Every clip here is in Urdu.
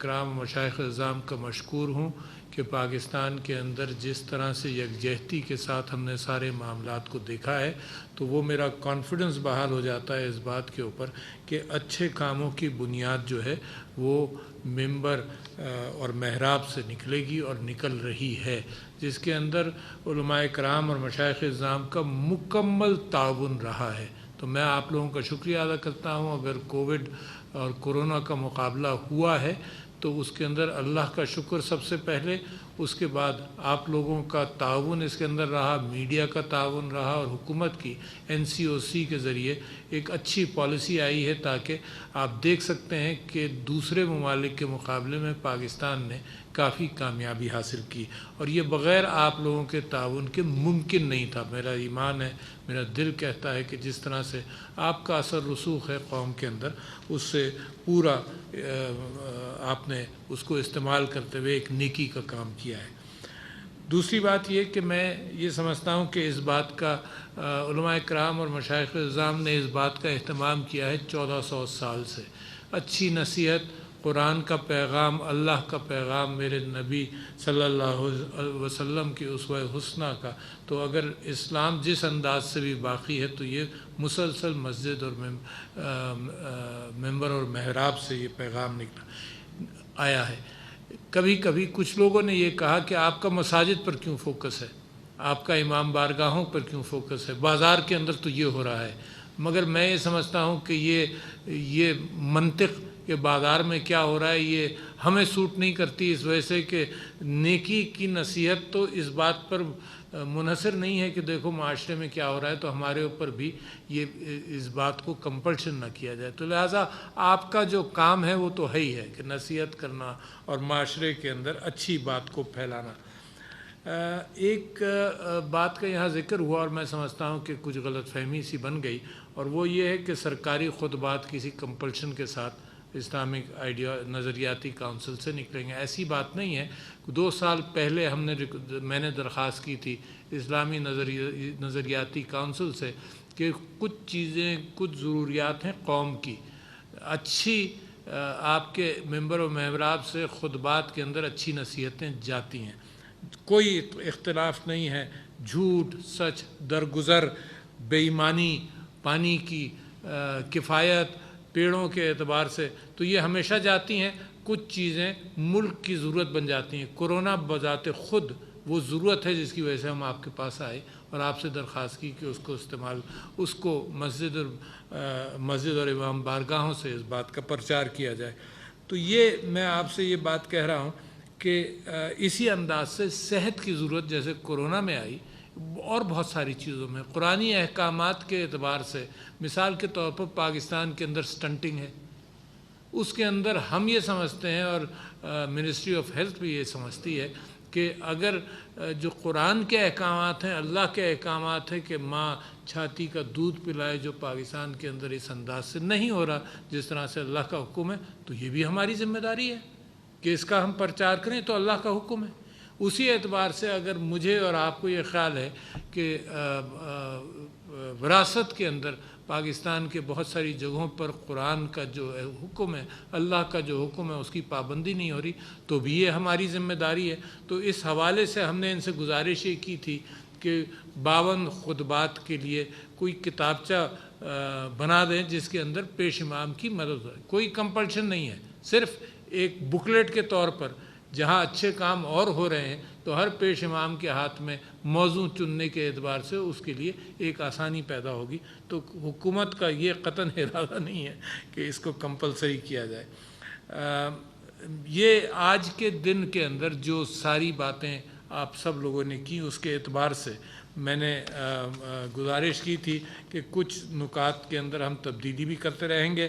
کرام مشائخ اعظام کا مشکور ہوں کہ پاکستان کے اندر جس طرح سے یکجہتی کے ساتھ ہم نے سارے معاملات کو دیکھا ہے تو وہ میرا کانفیڈنس بحال ہو جاتا ہے اس بات کے اوپر کہ اچھے کاموں کی بنیاد جو ہے وہ ممبر اور محراب سے نکلے گی اور نکل رہی ہے، جس کے اندر علماء کرام اور مشائخ اعظام کا مکمل تعاون رہا ہے۔ تو میں آپ لوگوں کا شکریہ ادا کرتا ہوں۔ اگر کووڈ اور کورونا کا مقابلہ ہوا ہے تو اس کے اندر اللہ کا شکر سب سے پہلے، اس کے بعد آپ لوگوں کا تعاون اس کے اندر رہا، میڈیا کا تعاون رہا، اور حکومت کی NCOC کے ذریعے ایک اچھی پالیسی آئی ہے تاکہ آپ دیکھ سکتے ہیں کہ دوسرے ممالک کے مقابلے میں پاکستان نے کافی کامیابی حاصل کی، اور یہ بغیر آپ لوگوں کے تعاون کے ممکن نہیں تھا۔ میرا ایمان ہے، میرا دل کہتا ہے کہ جس طرح سے آپ کا اثر رسوخ ہے قوم کے اندر، اس سے پورا آپ نے اس کو استعمال کرتے ہوئے ایک نیکی کا کام کیا ہے۔ دوسری بات یہ کہ میں یہ سمجھتا ہوں کہ اس بات کا علماء کرام اور مشائخ اعظام نے اس بات کا اہتمام کیا ہے 1400 سال سے۔ اچھی نصیحت، قرآن کا پیغام، اللہ کا پیغام، میرے نبی صلی اللہ علیہ وسلم کی اسوہ حسنہ کا، تو اگر اسلام جس انداز سے بھی باقی ہے تو یہ مسلسل مسجد اور ممبر اور محراب سے یہ پیغام آیا ہے۔ کبھی کبھی کچھ لوگوں نے یہ کہا کہ آپ کا مساجد پر کیوں فوکس ہے، آپ کا امام بارگاہوں پر کیوں فوکس ہے، بازار کے اندر تو یہ ہو رہا ہے۔ مگر میں یہ سمجھتا ہوں کہ یہ منطق کہ بازار میں کیا ہو رہا ہے یہ ہمیں سوٹ نہیں کرتی، اس وجہ سے کہ نیکی کی نصیحت تو اس بات پر منحصر نہیں ہے کہ دیکھو معاشرے میں کیا ہو رہا ہے تو ہمارے اوپر بھی یہ اس بات کو کمپلشن نہ کیا جائے۔ تو لہٰذا آپ کا جو کام ہے وہ تو ہے ہی ہے کہ نصیحت کرنا اور معاشرے کے اندر اچھی بات کو پھیلانا۔ ایک بات کا یہاں ذکر ہوا اور میں سمجھتا ہوں کہ کچھ غلط فہمی سی بن گئی، اور وہ یہ ہے کہ سرکاری خطبات کسی کمپلشن کے ساتھ اسلامک نظریاتی کونسل سے نکلیں گے، ایسی بات نہیں ہے۔ 2 سال پہلے میں نے درخواست کی تھی اسلامی نظریاتی کونسل سے کہ کچھ چیزیں، کچھ ضروریات ہیں قوم کی، اچھی آپ کے ممبر و محراب سے خطبات کے اندر اچھی نصیحتیں جاتی ہیں، کوئی اختلاف نہیں ہے۔ جھوٹ، سچ، درگزر، بے ایمانی، پانی کی کفایت، پیڑوں کے اعتبار سے تو یہ ہمیشہ جاتی ہیں۔ کچھ چیزیں ملک کی ضرورت بن جاتی ہیں۔ کورونا بذات خود وہ ضرورت ہے جس کی وجہ سے ہم آپ کے پاس آئے اور آپ سے درخواست کی کہ اس کو مسجد اور امام بارگاہوں سے اس بات کا پرچار کیا جائے۔ تو یہ میں آپ سے یہ بات کہہ رہا ہوں کہ اسی انداز سے صحت کی ضرورت جیسے کورونا میں آئی اور بہت ساری چیزوں میں قرآنی احکامات کے اعتبار سے، مثال کے طور پر پاکستان کے اندر سٹنٹنگ ہے، اس کے اندر ہم یہ سمجھتے ہیں اور منسٹری آف ہیلتھ بھی یہ سمجھتی ہے کہ اگر جو قرآن کے احکامات ہیں، اللہ کے احکامات ہیں کہ ماں چھاتی کا دودھ پلائے، جو پاکستان کے اندر اس انداز سے نہیں ہو رہا جس طرح سے اللہ کا حکم ہے، تو یہ بھی ہماری ذمہ داری ہے کہ اس کا ہم پرچار کریں، تو اللہ کا حکم ہے۔ اسی اعتبار سے اگر مجھے اور آپ کو یہ خیال ہے کہ وراثت کے اندر پاکستان کے بہت ساری جگہوں پر قرآن کا جو حکم ہے، اللہ کا جو حکم ہے، اس کی پابندی نہیں ہو رہی، تو بھی یہ ہماری ذمہ داری ہے۔ تو اس حوالے سے ہم نے ان سے گزارش یہ کی تھی کہ 52 خطبات کے لیے کوئی کتابچہ بنا دیں جس کے اندر پیش امام کی مدد ہو۔ کوئی کمپلشن نہیں ہے، صرف ایک بکلیٹ کے طور پر جہاں اچھے کام اور ہو رہے ہیں تو ہر پیش امام کے ہاتھ میں موضوع چننے کے اعتبار سے اس کے لیے ایک آسانی پیدا ہوگی۔ تو حکومت کا یہ قطعاً ارادہ نہیں ہے کہ اس کو کمپلسری کیا جائے۔ یہ آج کے دن کے اندر جو ساری باتیں آپ سب لوگوں نے کی اس کے اعتبار سے میں نے گزارش کی تھی کہ کچھ نکات کے اندر ہم تبدیلی بھی کرتے رہیں گے،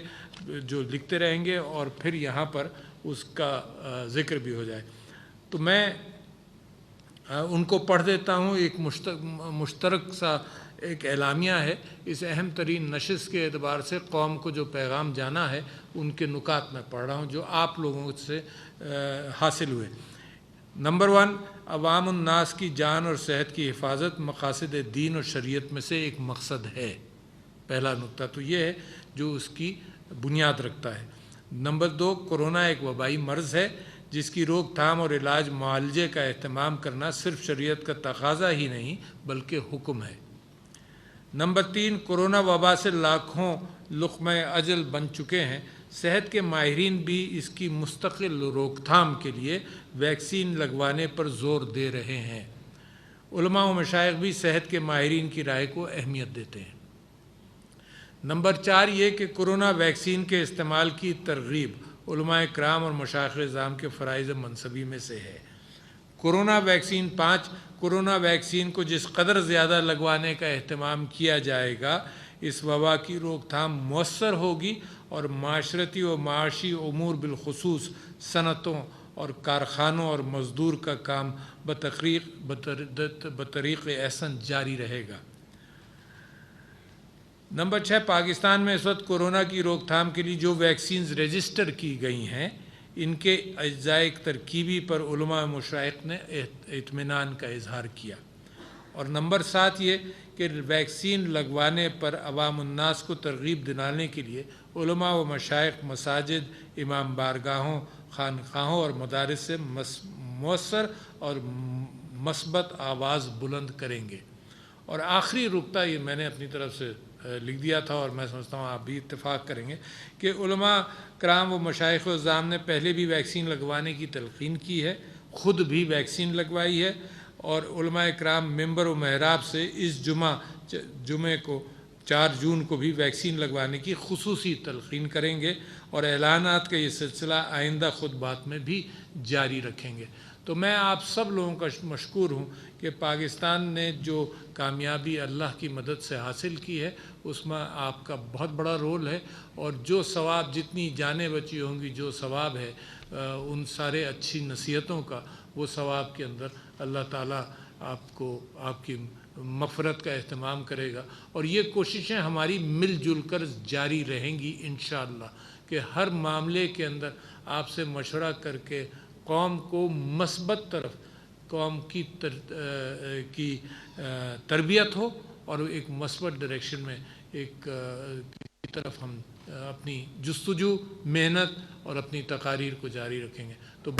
جو لکھتے رہیں گے، اور پھر یہاں پر اس کا ذکر بھی ہو جائے۔ تو میں ان کو پڑھ دیتا ہوں۔ ایک مشترک سا ایک اعلامیہ ہے، اس اہم ترین نشست کے اعتبار سے قوم کو جو پیغام جانا ہے ان کے نکات میں پڑھ رہا ہوں جو آپ لوگوں سے حاصل ہوئے۔ نمبر 1، عوام الناس کی جان اور صحت کی حفاظت مقاصد دین اور شریعت میں سے ایک مقصد ہے۔ پہلا نکتہ تو یہ ہے جو اس کی بنیاد رکھتا ہے۔ نمبر 2، کورونا ایک وبائی مرض ہے جس کی روک تھام اور علاج معالجے کا اہتمام کرنا صرف شریعت کا تقاضا ہی نہیں بلکہ حکم ہے۔ نمبر 3، کورونا وبا سے لاکھوں لقمہ اجل بن چکے ہیں۔ صحت کے ماہرین بھی اس کی مستقل روک تھام کے لیے ویکسین لگوانے پر زور دے رہے ہیں۔ علماء و مشائخ بھی صحت کے ماہرین کی رائے کو اہمیت دیتے ہیں۔ نمبر 4 یہ کہ کورونا ویکسین کے استعمال کی ترغیب علماء کرام اور مشائخ اعظام کے فرائض منصبی میں سے ہے۔ کورونا ویکسین 5، کورونا ویکسین کو جس قدر زیادہ لگوانے کا اہتمام کیا جائے گا اس وبا کی روک تھام مؤثر ہوگی اور معاشرتی و معاشی امور بالخصوص صنعتوں اور کارخانوں اور مزدور کا کام بطریق احسن جاری رہے گا۔ نمبر 6، پاکستان میں اس وقت کورونا کی روک تھام کے لیے جو ویکسینز رجسٹر کی گئی ہیں ان کے اجزاء ترکیبی پر علماء مشائخ نے اطمینان کا اظہار کیا۔ اور نمبر 7 یہ کہ ویکسین لگوانے پر عوام الناس کو ترغیب دلانے کے لیے علماء و مشائخ مساجد، امام بارگاہوں، خانقاہوں اور مدارس سے مؤثر اور مثبت آواز بلند کریں گے۔ اور آخری نقطہ یہ میں نے اپنی طرف سے لکھ دیا تھا اور میں سمجھتا ہوں آپ بھی اتفاق کریں گے کہ علماء کرام و مشائخ اعظام نے پہلے بھی ویکسین لگوانے کی تلقین کی ہے، خود بھی ویکسین لگوائی ہے، اور علماء کرام ممبر و محراب سے اس جمعے کو 4 جون کو بھی ویکسین لگوانے کی خصوصی تلقین کریں گے اور اعلانات کا یہ سلسلہ آئندہ خطبات میں بھی جاری رکھیں گے۔ تو میں آپ سب لوگوں کا مشکور ہوں کہ پاکستان نے جو کامیابی اللہ کی مدد سے حاصل کی ہے اس میں آپ کا بہت بڑا رول ہے، اور جو ثواب، جتنی جانیں بچی ہوں گی، جو ثواب ہے ان سارے اچھی نصیحتوں کا، وہ ثواب کے اندر اللہ تعالیٰ آپ کو آپ کی مغفرت کا اہتمام کرے گا۔ اور یہ کوششیں ہماری مل جل کر جاری رہیں گی انشاءاللہ، کہ ہر معاملے کے اندر آپ سے مشورہ کر کے قوم کو مثبت طرف، قوم کی تربیت ہو اور ایک مثبت ڈائریکشن میں ایک کی طرف ہم اپنی جستجو، محنت اور اپنی تقاریر کو جاری رکھیں گے۔ تو